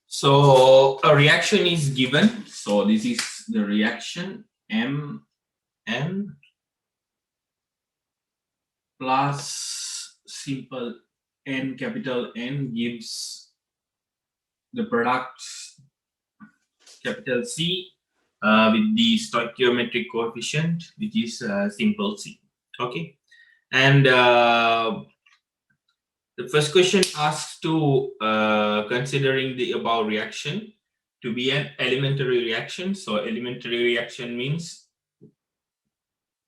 So a reaction is given. So this is the reaction MN plus simple N, capital N, gives the product capital C with the stoichiometric coefficient, which is simple C. Okay, and the first question asks to considering the above reaction to be an elementary reaction. So elementary reaction means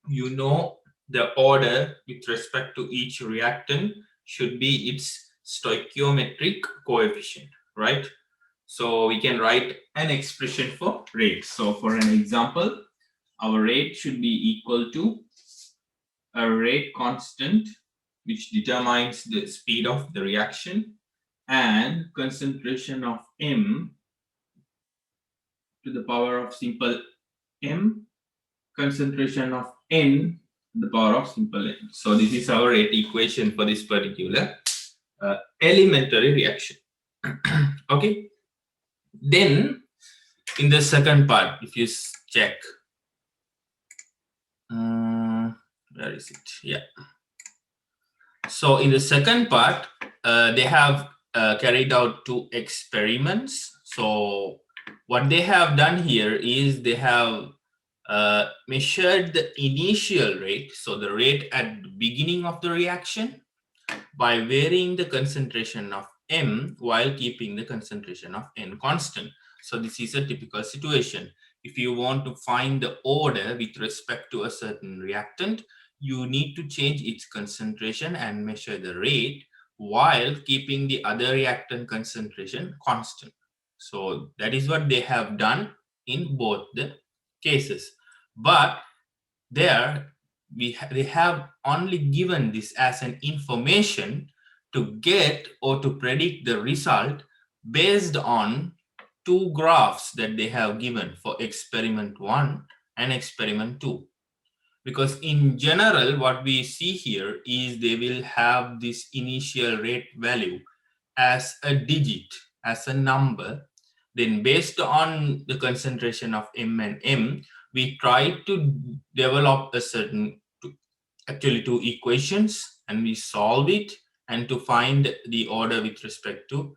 you know the order with respect to each reactant should be its stoichiometric coefficient, right? So we can write an expression for rate. So for an example, our rate should be equal to a rate constant which determines the speed of the reaction and concentration of M to the power of simple M, concentration of N to the power of simple N. So this is our rate equation for this particular elementary reaction. Okay. Then in the second part, if you check, where is it? Yeah. So in the second part, they have carried out two experiments. So what they have done here is they have measured the initial rate, so the rate at the beginning of the reaction, by varying the concentration of M while keeping the concentration of N constant. So this is a typical situation. If you want to find the order with respect to a certain reactant, you need to change its concentration and measure the rate while keeping the other reactant concentration constant. So that is what they have done in both the cases. But there they have only given this as an information to get or to predict the result based on two graphs that they have given for experiment 1 and experiment 2. Because in general, what we see here is they will have this initial rate value as a digit, as a number. Then based on the concentration of M and M, we try to develop a certain, actually two equations, and we solve it and to find the order with respect to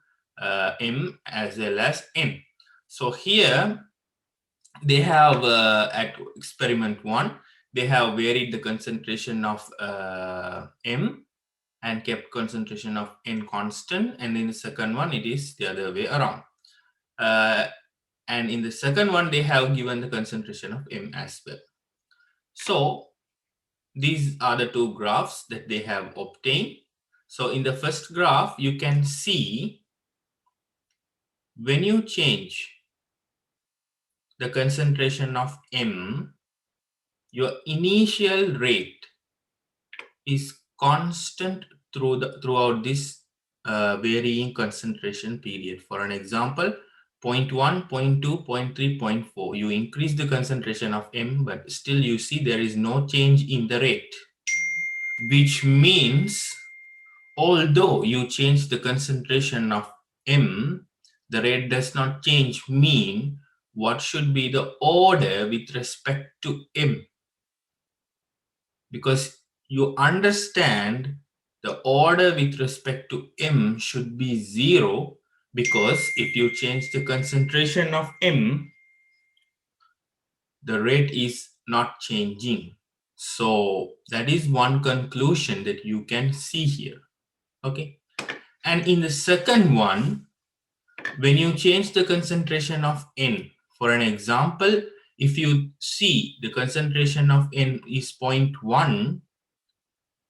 M as well as N. So here they have at experiment 1, they have varied the concentration of M and kept concentration of N constant, and in the second one it is the other way around. And in the second one they have given the concentration of M as well. So these are the two graphs that they have obtained. So in the first graph you can see when you change the concentration of M, your initial rate is constant throughout this varying concentration period. For an example, 0.1, 0.2, 0.3, 0.4. You increase the concentration of M, but still you see there is no change in the rate, which means although you change the concentration of M, the rate does not change. Mean what should be the order with respect to M? Because you understand the order with respect to M should be 0, because if you change the concentration of M, the rate is not changing. So that is one conclusion that you can see here. Okay. And in the second one, when you change the concentration of N, for an example, if you see the concentration of N is 0.1,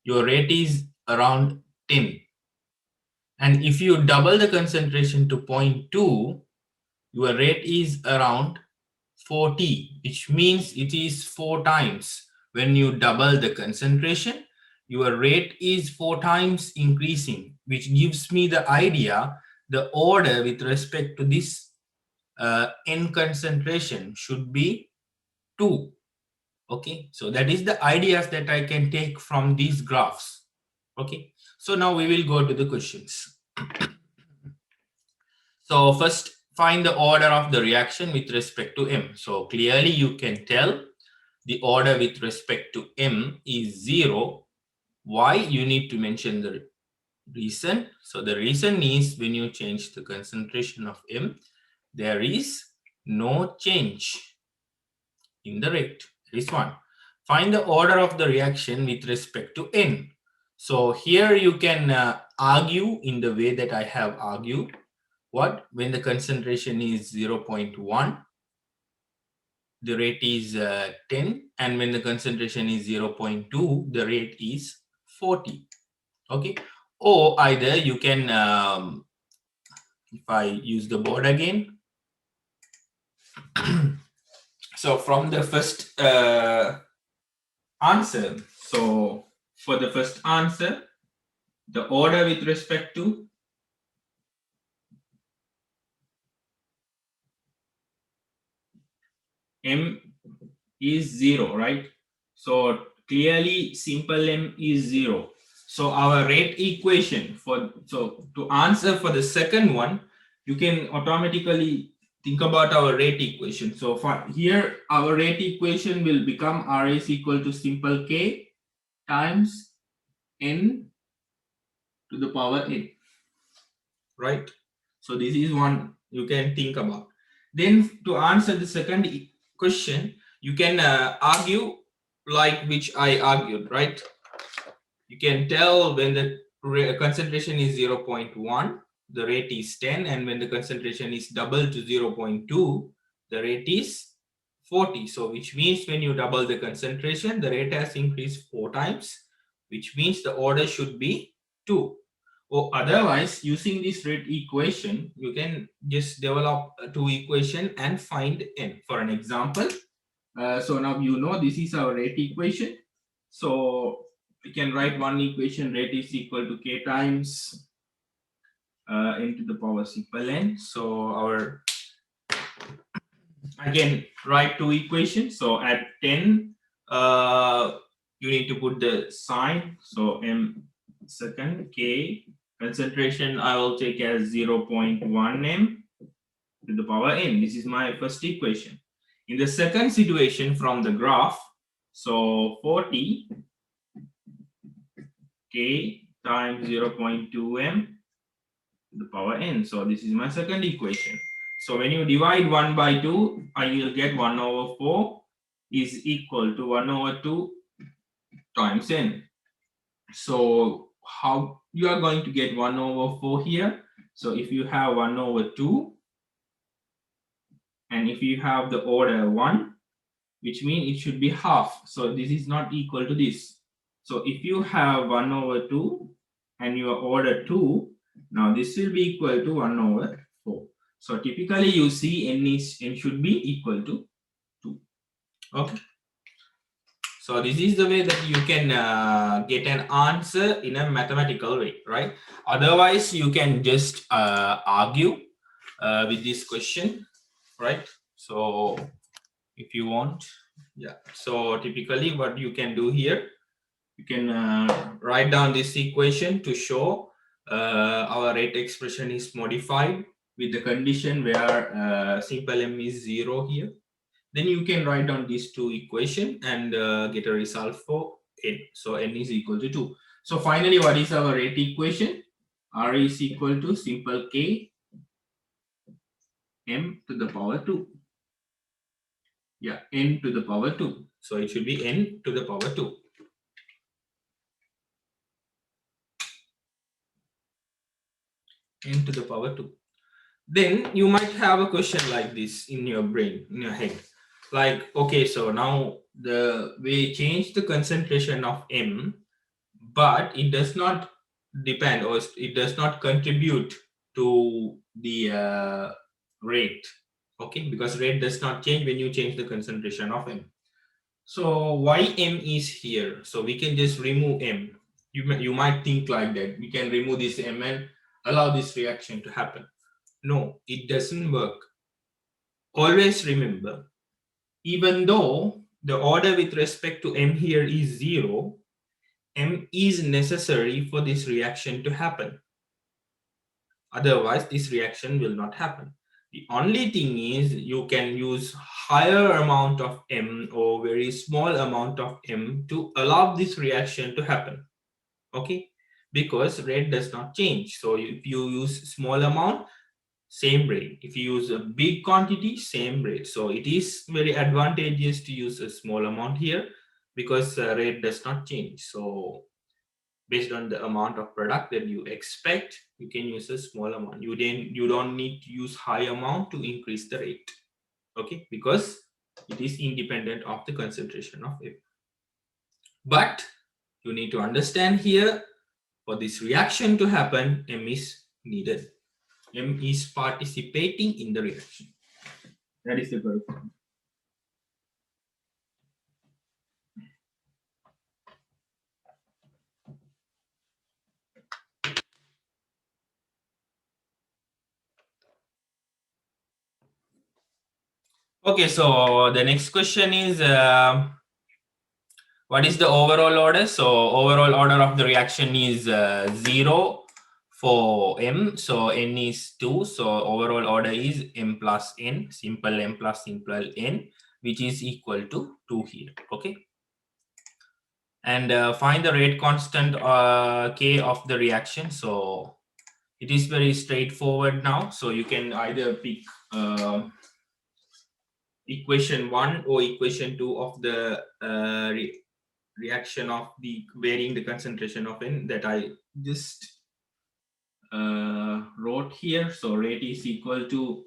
your rate is around 10. And if you double the concentration to 0.2, your rate is around 40, which means it is 4 times. When you double the concentration, your rate is 4 times increasing, which gives me the idea the order with respect to this N concentration should be 2. Okay, so that is the ideas that I can take from these graphs. Okay, so now we will go to the questions. So first find the order of the reaction with respect to M. So clearly you can tell the order with respect to M is 0. Why? You need to mention the reason. So the reason is when you change the concentration of M, there is no change in the rate. This one. Find the order of the reaction with respect to N. So here you can argue in the way that I have argued. What? When the concentration is 0.1, the rate is 10, and when the concentration is 0.2, the rate is 40. Okay. Or either you can, if I use the board again, so from the first answer, so for the first answer, the order with respect to M is 0, right? So clearly simple M is 0. So our rate equation so to answer for the second one, you can automatically think about our rate equation. So for here, our rate equation will become R is equal to simple K times N to the power N, right? So this is one you can think about. Then to answer the second question, you can argue like which I argued, right? You can tell when the concentration is 0.1, the rate is 10, and when the concentration is double to 0.2, the rate is 40. So which means when you double the concentration, the rate has increased 4 times, which means the order should be 2. Or otherwise, using this rate equation, you can just develop a 2 equation and find N. For an example, so now you know this is our rate equation. So we can write one equation, rate is equal to K times N to the power simple N. So our, I can write 2 equations. So at 10, you need to put the sign. So M second, K concentration I will take as 0.1 M to the power N. This is my first equation. In the second situation from the graph, so 40 K times 0.2 M to the power N. So this is my second equation. So when you divide 1 by 2, I will get 1 over 4 is equal to 1 over 2 times N. So how you are going to get 1 over 4 here? So if you have 1 over 2, and if you have the order 1, which means it should be half. So this is not equal to this. So if you have 1 over 2 and your order 2, now this will be equal to 1 over 4. So typically you see n should be equal to 2. Okay. So this is the way that you can get an answer in a mathematical way, right? Otherwise, you can just argue with this question, right? So if you want, yeah. So typically what you can do here, you can write down this equation to show our rate expression is modified with the condition where simple M is 0 here. Then you can write down these 2 equation and get a result for N. So N is equal to 2. So finally, what is our rate equation? R is equal to simple K M to the power 2. Yeah, N to the power 2. So it should be N to the power 2. N to the power 2. Then you might have a question like this in your brain, in your head. Like, okay, so now we change the concentration of M, but it does not depend or it does not contribute to the rate. Okay, because rate does not change when you change the concentration of M. So why M is here? So we can just remove M. You might think like that. We can remove this M and allow this reaction to happen. No, it doesn't work. Always remember, even though the order with respect to M here is 0, M is necessary for this reaction to happen. Otherwise, this reaction will not happen. The only thing is you can use higher amount of M or very small amount of M to allow this reaction to happen. Okay, because rate does not change. So if you use small amount, same rate. If you use a big quantity, same rate. So it is very advantageous to use a small amount here because rate does not change. So based on the amount of product that you expect, you can use a small amount. You don't need to use high amount to increase the rate. Okay, because it is independent of the concentration of M. But you need to understand here, for this reaction to happen, M is needed. M is participating in the reaction. That is the correct one. Okay, so the next question is what is the overall order? So overall order of the reaction is 0 for M. So N is 2. So overall order is M plus N, simple M plus simple N, which is equal to 2 here. Okay. And find the rate constant K of the reaction. So it is very straightforward now. So you can either pick equation 1 or equation 2 of the reaction of the varying the concentration of N that I just wrote here. So rate is equal to,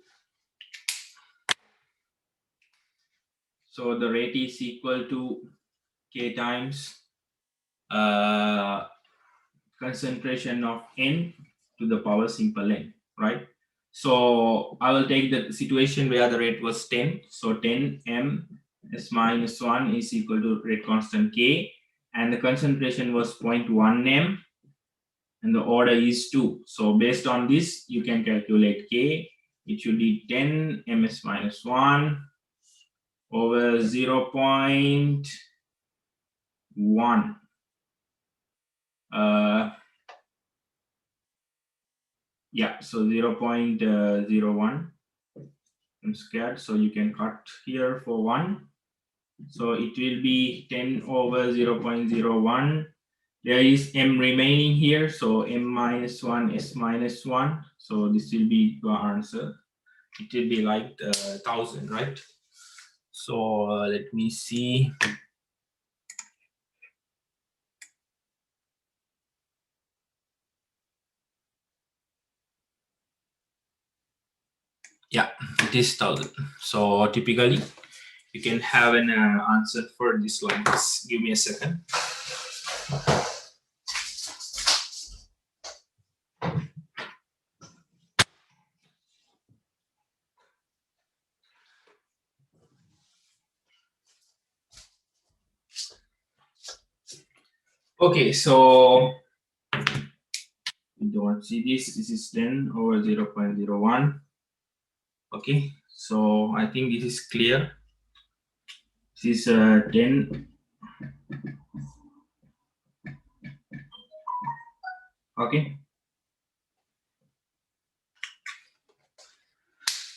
so the rate is equal to K times concentration of N to the power simple N, right? So I will take the situation where the rate was 10. So 10 M S minus 1 is equal to rate constant K, and the concentration was 0.1 M, and the order is 2. So based on this, you can calculate K. It should be 10 ms minus 1 over 0.1. Yeah, so 0.01 m squared. So you can cut here for 1. So it will be 10 over 0.01. There is M remaining here, so M minus 1, S minus 1. So this will be your answer. It will be like 1,000, right? So let me see. Yeah, it is 1,000. So typically, you can have an answer for this one. Just give me a second. Okay, so you don't see this. This is 10 over 0.01. Okay, so I think this is clear. This is 10. Okay.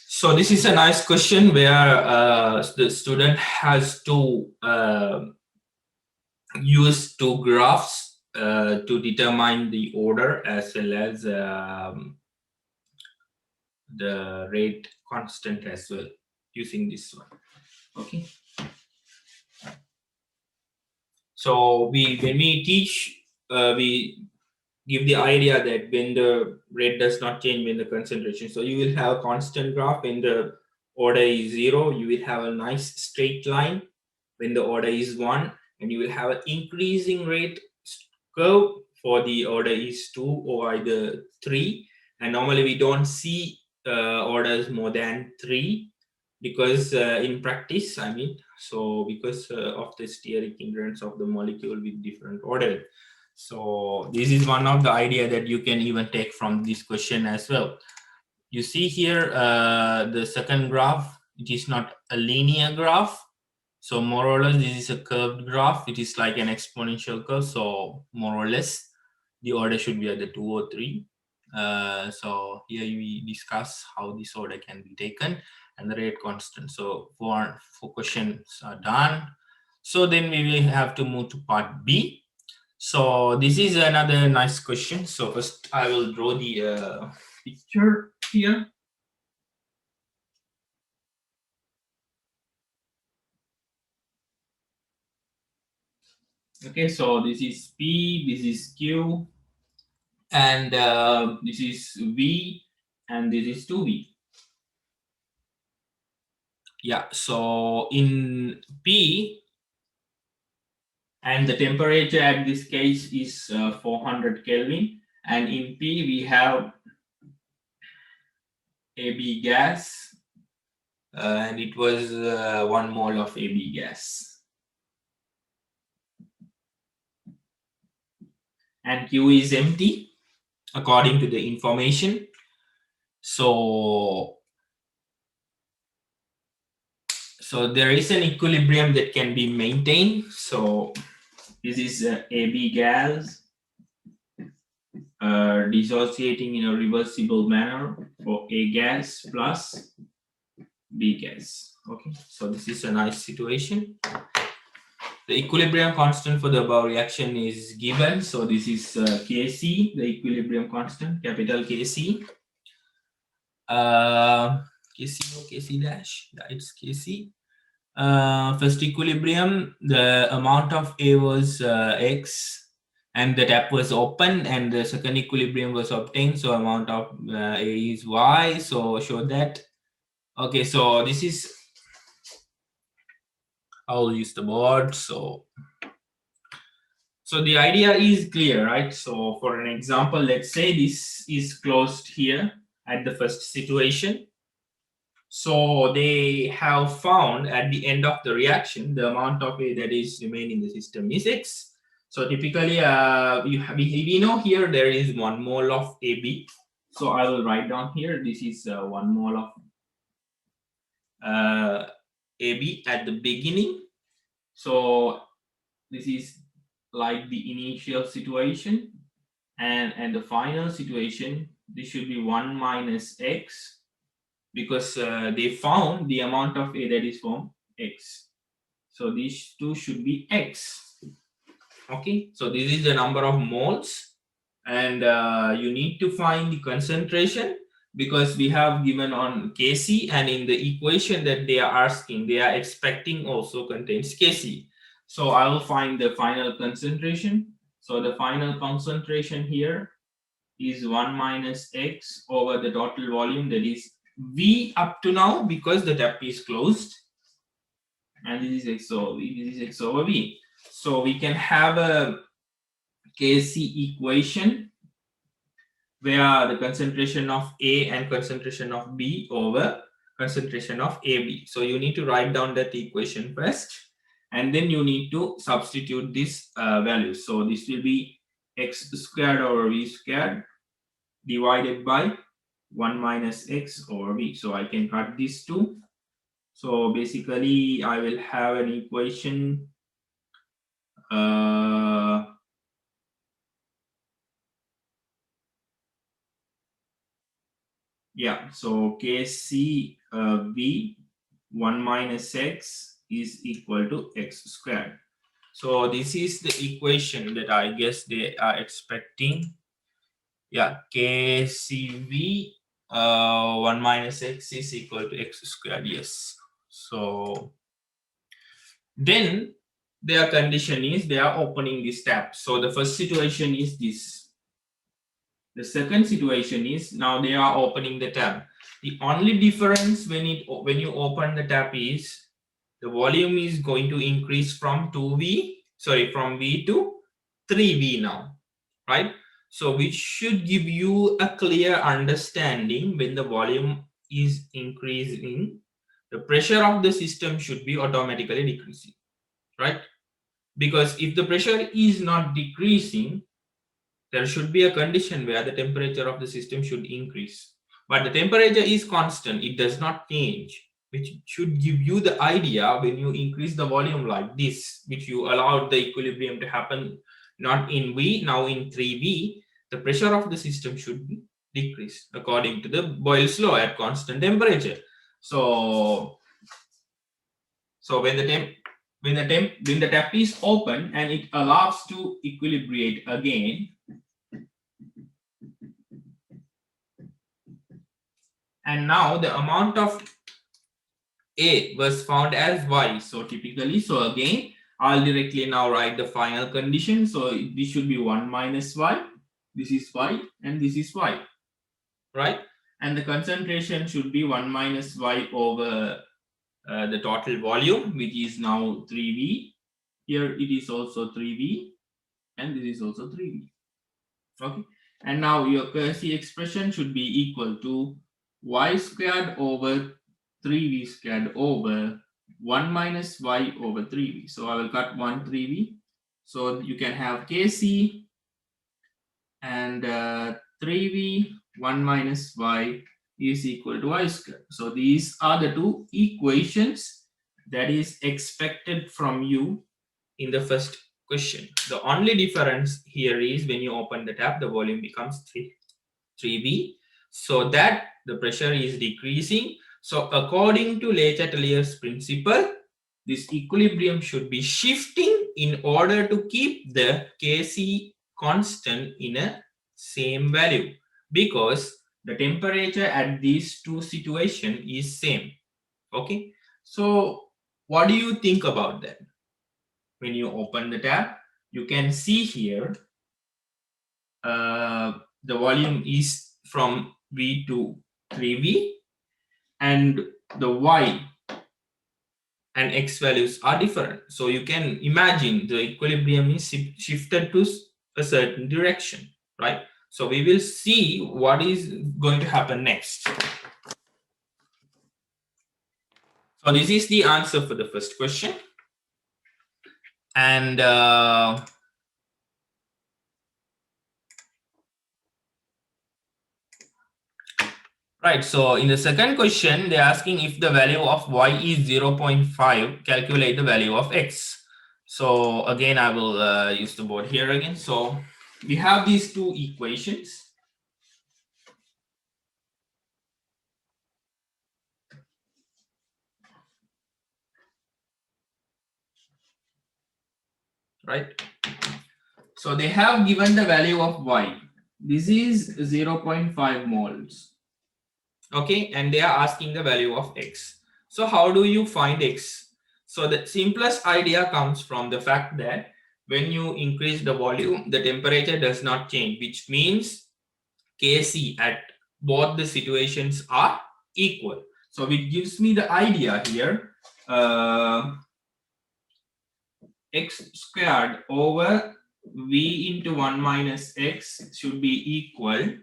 So this is a nice question where the student has to use two graphs to determine the order as well as the rate constant as well using this one. Okay. So when we teach, we give the idea that when the rate does not change when the concentration, so you will have a constant graph when the order is 0, you will have a nice straight line when the order is 1, and you will have an increasing rate curve for the order is 2 or either 3. And normally we don't see orders more than 3 because in practice, I mean, so because of the steric hindrance of the molecule with different order. So this is one of the idea that you can even take from this question as well. You see here the second graph, it is not a linear graph. So more or less this is a curved graph. It is like an exponential curve. So more or less the order should be either 2 or 3. So here we discuss how this order can be taken and the rate constant. So four questions are done. So then we will have to move to part B. So this is another nice question. So first I will draw the picture here. Okay, so this is P, this is Q, and this is V, and this is 2V. Yeah, so in P, and the temperature at this case is 400 Kelvin, and in P we have AB gas, and it was 1 mole of AB gas. And Q is empty according to the information. So there is an equilibrium that can be maintained. So this is AB gas dissociating in a reversible manner for A gas plus B gas. Okay, so this is a nice situation. The equilibrium constant for the above reaction is given. So this is Kc, the equilibrium constant, capital Kc. Kc or Kc dash, yeah, it's Kc. First equilibrium, the amount of A was X and the tap was open, and the second equilibrium was obtained. So amount of A is Y. So show that. Okay, so this is, I'll use the board. So the idea is clear, right? So for an example, let's say this is closed here at the first situation. So they have found at the end of the reaction, the amount of A that is remaining in the system is X. So typically, we know here there is 1 mole of AB. So I will write down here, this is 1 mole of AB at the beginning. So this is like the initial situation, and the final situation, this should be 1 minus X, because they found the amount of A that is from X. So these two should be X. Okay, so this is the number of moles, and you need to find the concentration, because we have given on Kc, and in the equation that they are asking, they are expecting also contains Kc. So I will find the final concentration. So the final concentration here is 1 minus X over the total volume, that is V up to now, because the tap is closed. And this is X over V, this is X over V. So we can have a Kc equation where the concentration of A and concentration of B over concentration of AB. So you need to write down that equation first, and then you need to substitute this value. So this will be X squared over V squared divided by 1 minus X over V. So I can cut these two. So basically I will have an equation yeah, so Kc V 1 minus X is equal to X squared. So this is the equation that I guess they are expecting. Yeah, Kcv 1 minus X is equal to X squared. Yes. So then their condition is they are opening this tap. So the first situation is this. The second situation is now they are opening the tap. The only difference when you open the tap is the volume is going to increase from from V to 3V now, right? So which should give you a clear understanding when the volume is increasing, the pressure of the system should be automatically decreasing, right? Because if the pressure is not decreasing, there should be a condition where the temperature of the system should increase. But the temperature is constant, it does not change, which should give you the idea when you increase the volume like this, which you allowed the equilibrium to happen not in V, now in 3V, the pressure of the system should be decrease according to the Boyle's law at constant temperature. So when the tap is open and it allows to equilibrate again, and now the amount of A was found as Y. So typically, so again, I'll directly now write the final condition. So this should be 1 minus Y. This is Y and this is Y, right? And the concentration should be 1 minus Y over the total volume, which is now 3V. Here it is also 3V and this is also 3V. Okay. And now your Kersey expression should be equal to Y squared over 3V squared over 1 minus Y over 3V. So I will cut 1 3V. So you can have Kc and 3V 1 minus Y is equal to Y squared. So these are the two equations that is expected from you in the first question. The only difference here is when you open the tap, the volume becomes 3V, so that the pressure is decreasing. So according to Le Chatelier's principle, this equilibrium should be shifting in order to keep the Kc constant in a same value, because the temperature at these two situations is same. Okay, so what do you think about that? When you open the tap, you can see here the volume is from V to 3V, and the Y and X values are different. So you can imagine the equilibrium is shifted to a certain direction, right? So we will see what is going to happen next. So this is the answer for the first question. And right, so in the second question, they're asking if the value of Y is 0.5, calculate the value of X. So again, I will use the board here again. So we have these two equations. Right? So they have given the value of Y. This is 0.5 moles. Okay, and they are asking the value of X. So how do you find X? So the simplest idea comes from the fact that when you increase the volume, the temperature does not change, which means Kc at both the situations are equal. So it gives me the idea here, X squared over V into 1 minus X should be equal,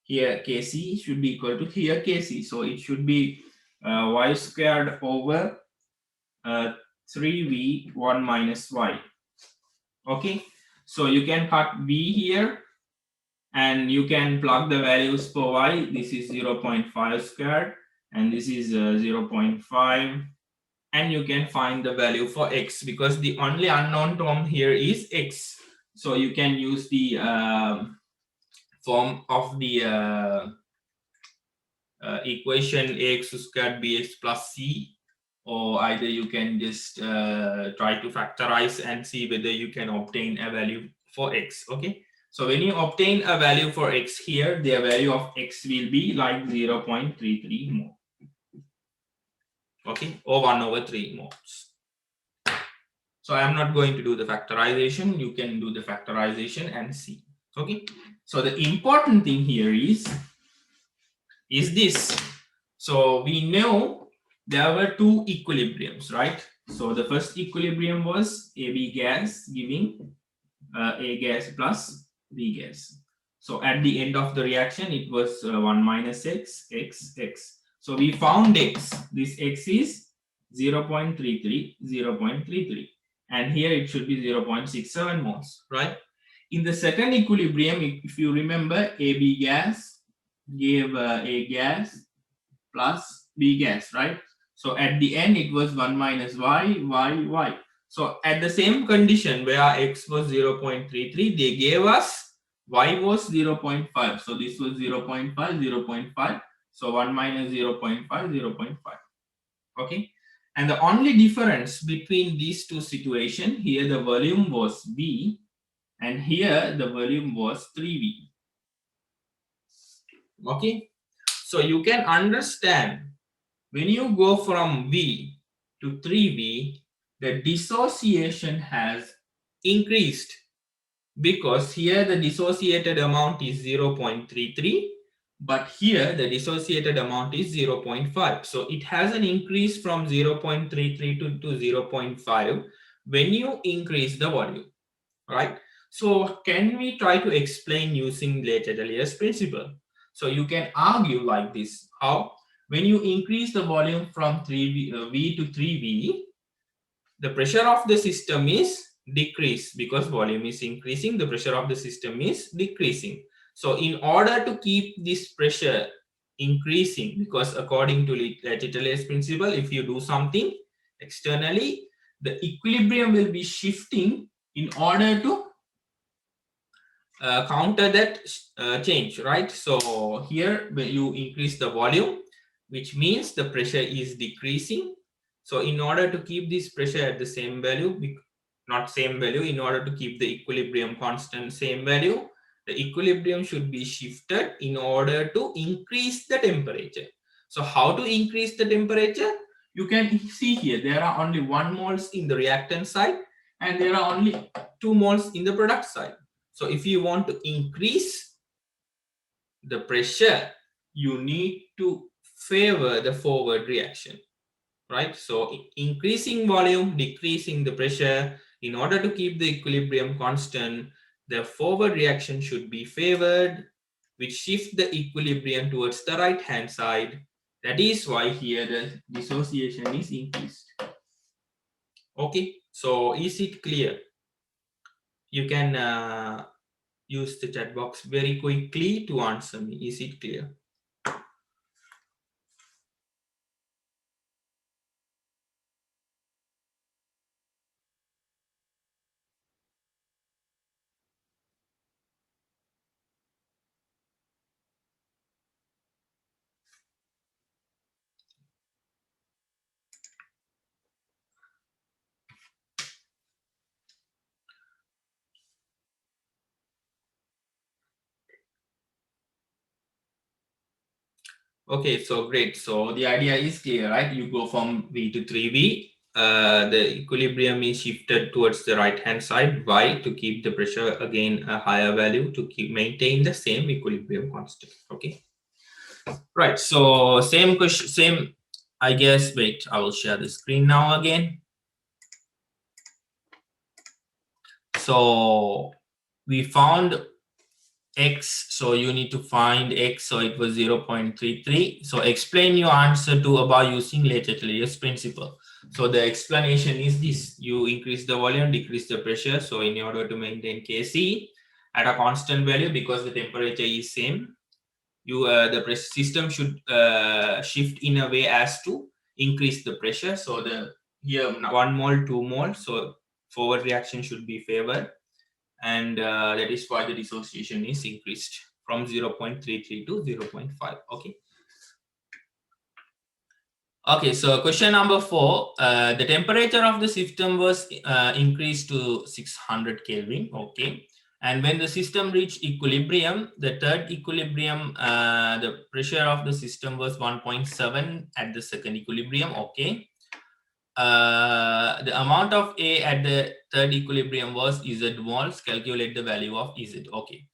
here Kc should be equal to here Kc. So it should be Y squared over 3V 1 minus Y. Okay, so you can cut V here and you can plug the values for Y. This is 0.5 squared and this is 0.5, and you can find the value for X because the only unknown term here is X. So you can use the form of the equation ax squared bx plus c, or either you can just try to factorize and see whether you can obtain a value for X. Okay, so when you obtain a value for X here, the value of X will be like 0.33 mole. Okay, or 1 over 3 moles. So I am not going to do the factorization. You can do the factorization and see. Okay, so the important thing here is this. So we know there were two equilibriums, right? So the first equilibrium was AB gas giving A gas plus B gas. So at the end of the reaction, it was 1 minus X, X, X. So we found X. This X is 0.33, 0.33. And here it should be 0.67 moles, right? In the second equilibrium, if you remember, AB gas gave A gas plus B gas, right? So at the end, it was 1 minus Y, Y, Y. So at the same condition where X was 0.33, they gave us Y was 0.5. So this was 0.5, 0.5. So 1 minus 0.5, 0.5. Okay. And the only difference between these two situations, here the volume was V and here the volume was 3V. Okay. So you can understand when you go from V to 3V, the dissociation has increased because here the dissociated amount is 0.33, but here the dissociated amount is 0.5. So it has an increase from 0.33 to 0.5 when you increase the volume, right? So can we try to explain using Leigh-Tatelier's principle? So you can argue like this: how when you increase the volume from 3V V to 3V, the pressure of the system is decreased because volume is increasing, the pressure of the system is decreasing. So in order to keep this pressure increasing, because according to Leigh-Tatelier's principle, if you do something externally, the equilibrium will be shifting in order to counter that change, right? So here when you increase the volume, which means the pressure is decreasing. So in order to keep this pressure at the same value, not same value, in order to keep the equilibrium constant same value, the equilibrium should be shifted in order to increase the temperature. So how to increase the temperature? You can see here there are only 1 moles in the reactant side and there are only 2 moles in the product side. So if you want to increase the pressure, you need to favor the forward reaction, right? So increasing volume, decreasing the pressure, in order to keep the equilibrium constant, the forward reaction should be favored, which shift the equilibrium towards the right hand side. That is why here the dissociation is increased. Okay, so is it clear? You can use the chat box very quickly to answer me. Is it clear? Okay, so great. So the idea is clear, right? You go from V to 3V. The equilibrium is shifted towards the right hand side. Why? To keep the pressure again a higher value to maintain the same equilibrium constant. Okay. Right. So same question, same. I guess. Wait, I will share the screen now again. So we found X, so you need to find X, so it was 0.33. So explain your answer to about using Leigh-Tatelier's principle. So the explanation is this: you increase the volume, decrease the pressure. So in order to maintain Kc at a constant value, because the temperature is same, you the system should shift in a way as to increase the pressure. So the here 1 mole, 2 mole, so forward reaction should be favored, and that is why the dissociation is increased from 0.33 to 0.5. Okay, so question number 4, the temperature of the system was increased to 600 Kelvin. Okay, and when the system reached equilibrium, the third equilibrium, the pressure of the system was 1.7 at the second equilibrium. Okay, the amount of A at the third equilibrium was Z moles. Calculate the value of Z. Okay.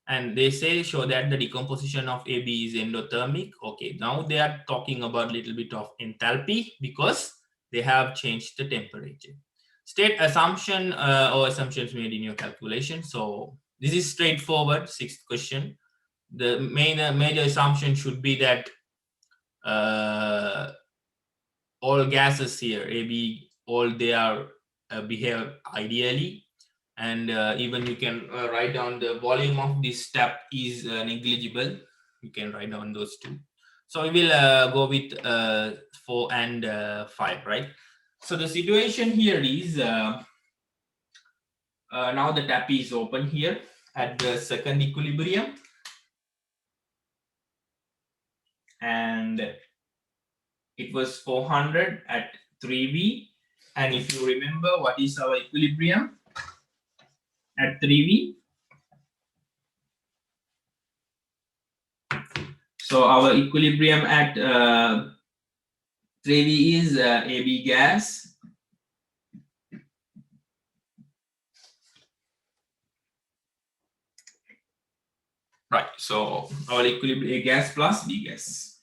And they show that the decomposition of AB is endothermic. Okay. Now they are talking about a little bit of enthalpy because they have changed the temperature. State assumption or assumptions made in your calculation. So this is straightforward. Sixth question. The major assumption should be that all gases here, AB, all they are behave ideally, and even you can write down the volume of this step is negligible. You can write down those two. So we will go with 4 and 5, right? So the situation here is now the tap is open here, at the second equilibrium, and it was 400 at 3V. And if you remember, what is our equilibrium at 3V? So our equilibrium at 3V is AB gas. Right, so our equilibrium A gas plus B gas.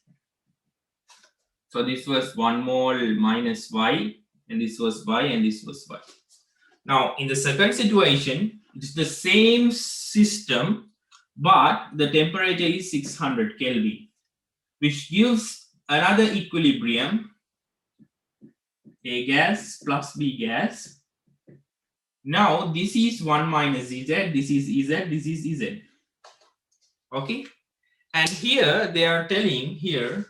So this was 1 mole minus Y, and this was Y, and this was Y. Now, in the second situation, it's the same system, but the temperature is 600 Kelvin, which gives another equilibrium, A gas plus B gas. Now, this is 1 minus Ez, this is Ez, this is Ez. Okay, and here they are telling here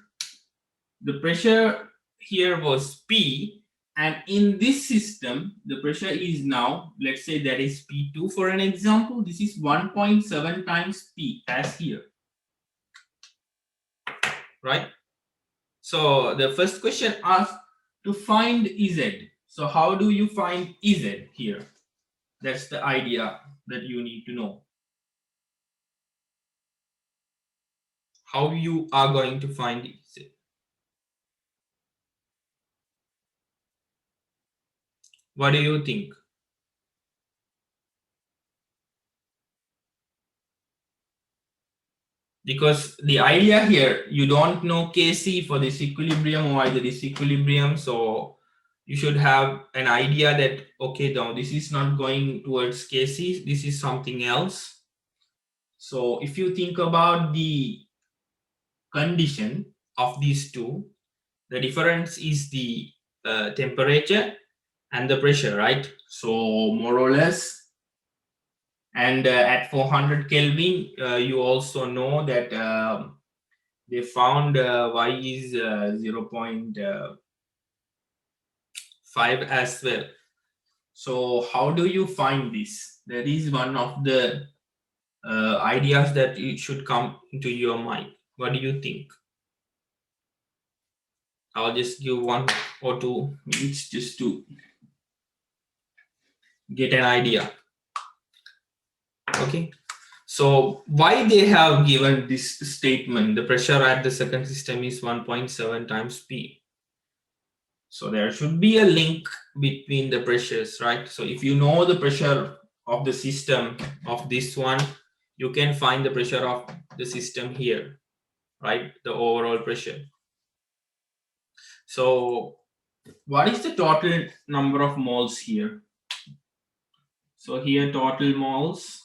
the pressure here was P, and in this system the pressure is now, let's say that is P2 for an example. This is 1.7 times P as here, right? So the first question asks to find Ez. So how do you find Ez here? That's the idea that you need to know. How you are going to find Ez? What do you think? Because the idea here, you don't know Kc for this equilibrium or either this equilibrium, so you should have an idea that, okay, now this is not going towards Kc, this is something else. So if you think about the condition of these two, the difference is the temperature and the pressure, right? So more or less, and at 400 Kelvin, you also know that they found Y is 0.5 as well. So how do you find this? That is one of the ideas that it should come into your mind. What do you think? I'll just give 1 or 2 minutes just to get an idea. Okay, so why they have given this statement, the pressure at the second system is 1.7 times P. So there should be a link between the pressures, right? So if you know the pressure of the system of this one, you can find the pressure of the system here, right? The overall pressure. So what is the total number of moles here? So here total moles,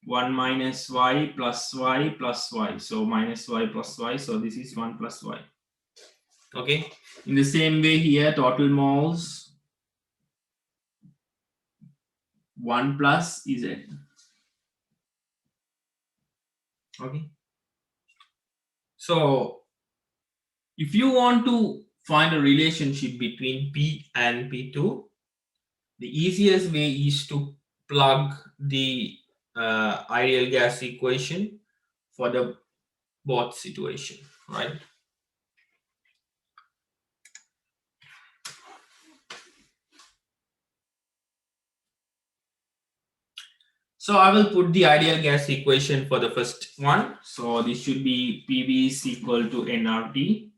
1 minus Y plus Y plus Y. So minus Y plus Y. So this is 1 plus Y. Okay. In the same way here, total moles, 1 plus Z. Okay. So if you want to find a relationship between P and P2, the easiest way is to plug the ideal gas equation for the both situation, right? So I will put the ideal gas equation for the first one. So this should be PV is equal to nRT.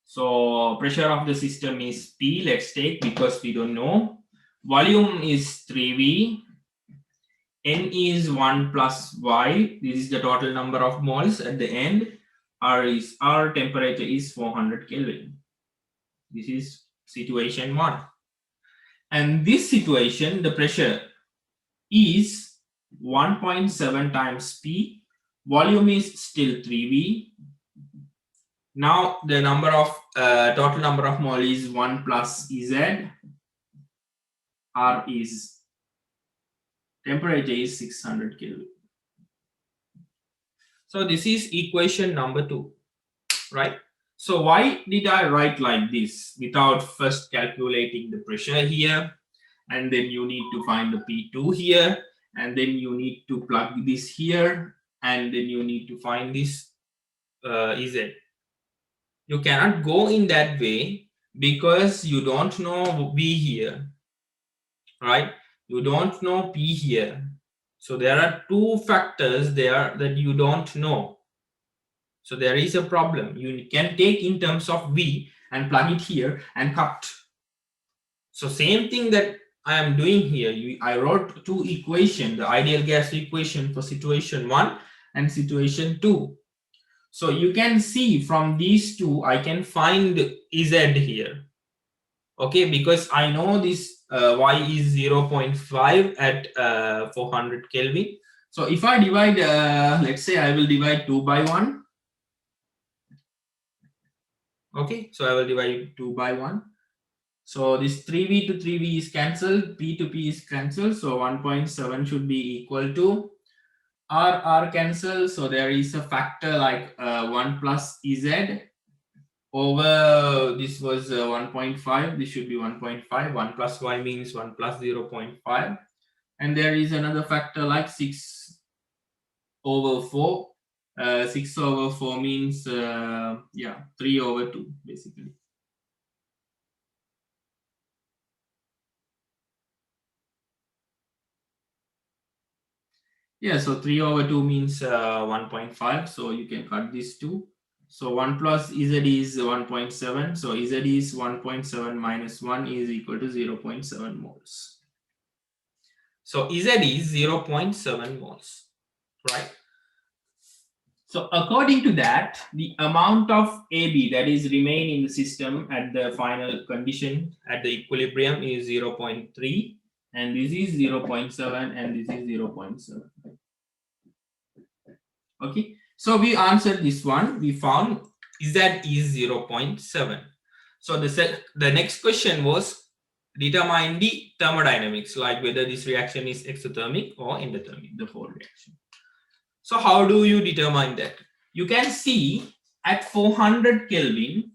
So pressure of the system is P, let's take, because we don't know. Volume is 3V. N is 1 plus Y. This is the total number of moles at the end. Our temperature is 400 Kelvin. This is situation 1. And this situation, the pressure is 1.7 times P. Volume is still 3V. Now the number of total number of mole is 1 plus Ez. R is temperature is 600 Kelvin. So this is equation number 2, right? So why did I write like this without first calculating the pressure here and then you need to find the P2 here, and then you need to plug this here, and then you need to find this Z. You cannot go in that way because you don't know V here, right? You don't know P here. So there are two factors there that you don't know. So there is a problem. You can take in terms of V and plug it here and cut. So same thing that I am doing here. I wrote two equations, the ideal gas equation for situation 1 and situation 2. So you can see from these two, I can find Z here. Okay, because I know this Y is 0.5 at 400 Kelvin. So if I divide, let's say I will divide 2 by 1. Okay, so I will divide 2 by 1. So this 3V to 3V is cancelled, P to P is cancelled. So 1.7 should be equal to R cancel. So there is a factor like 1 plus Z over, this was 1.5. This should be 1.5. 1 plus Y means 1 plus 0.5. And there is another factor like 6 over 4. 6 over 4 means, 3 over 2 basically. Yeah, so 3 over 2 means 1.5. So you can cut these two. So 1 plus Z is 1.7. So Z is 1.7 minus 1 is equal to 0.7 moles. So Z is 0.7 moles, right? So according to that, the amount of AB that is remain in the system at the final condition at the equilibrium is 0.3, and this is 0.7, and this is 0.7. Okay, so we answered this one. We found Z is 0.7. So the next question was determine the thermodynamics, like whether this reaction is exothermic or endothermic, the whole reaction. So how do you determine that? You can see at 400 Kelvin,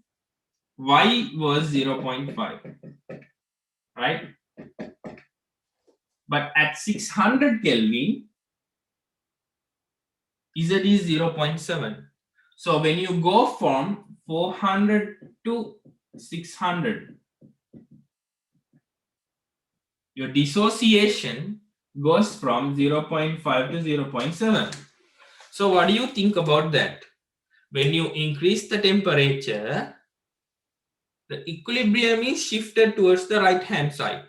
Y was 0.5, right? But at 600 Kelvin, Z is 0.7. So when you go from 400 to 600, your dissociation goes from 0.5 to 0.7. So what do you think about that? When you increase the temperature, the equilibrium is shifted towards the right hand side,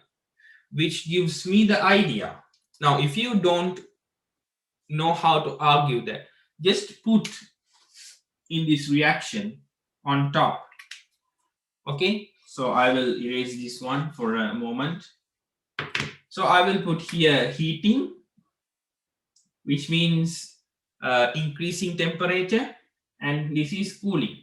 which gives me the idea. Now, if you don't know how to argue that, just put in this reaction on top. Okay, so I will erase this one for a moment. So I will put here heating, which means increasing temperature, and this is cooling,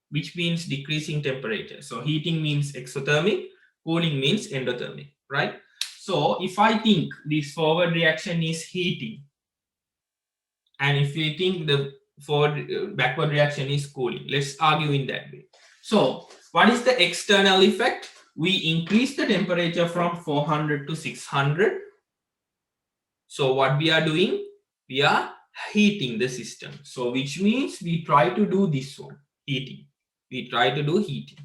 which means decreasing temperature. So heating means exothermic, cooling means endothermic, right? So if I think this forward reaction is heating, and if we think the backward reaction is cooling, let's argue in that way. So what is the external effect? We increase the temperature from 400 to 600. So what we are doing? We are heating the system. So which means we try to do this one, heating. We try to do heating.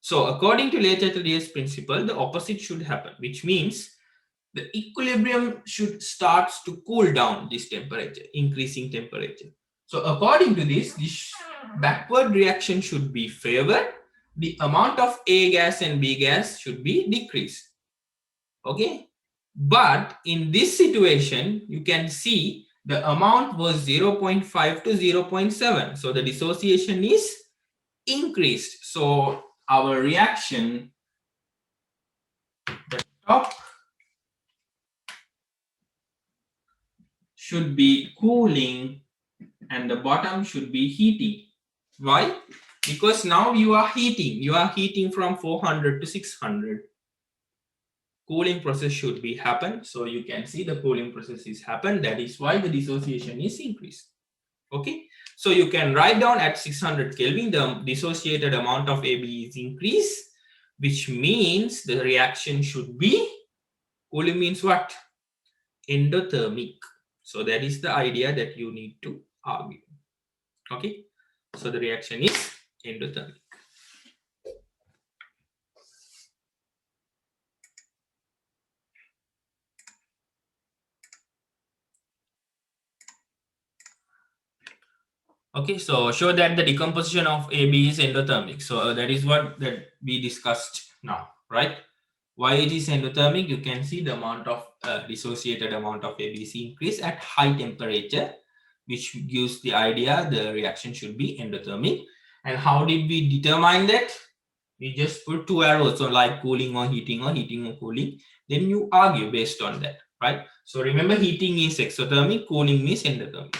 So according to Le Chatelier's principle, the opposite should happen, which means the equilibrium should start to cool down this temperature, increasing temperature. So according to this backward reaction should be favored. The amount of A gas and B gas should be decreased. Okay. But in this situation, you can see the amount was 0.5 to 0.7. So the dissociation is increased. So our reaction, the top should be cooling and the bottom should be heating. Why? Because now you are heating from 400 to 600. Cooling process should be happen. So you can see the cooling process is happen. That is why the dissociation is increased. Okay. So you can write down at 600 Kelvin, the dissociated amount of AB is increased, which means the reaction should be, cooling means what? Endothermic. So that is the idea that you need to argue. Okay, so the reaction is endothermic. Okay, so show that the decomposition of AB is endothermic. So that is what that we discussed now, right? Why it is endothermic? You can see the amount of dissociated amount of ABC increase at high temperature, which gives the idea the reaction should be endothermic. And how did we determine that? We just put two arrows, so like cooling or heating or cooling. Then you argue based on that, right? So remember, heating is exothermic, cooling is endothermic.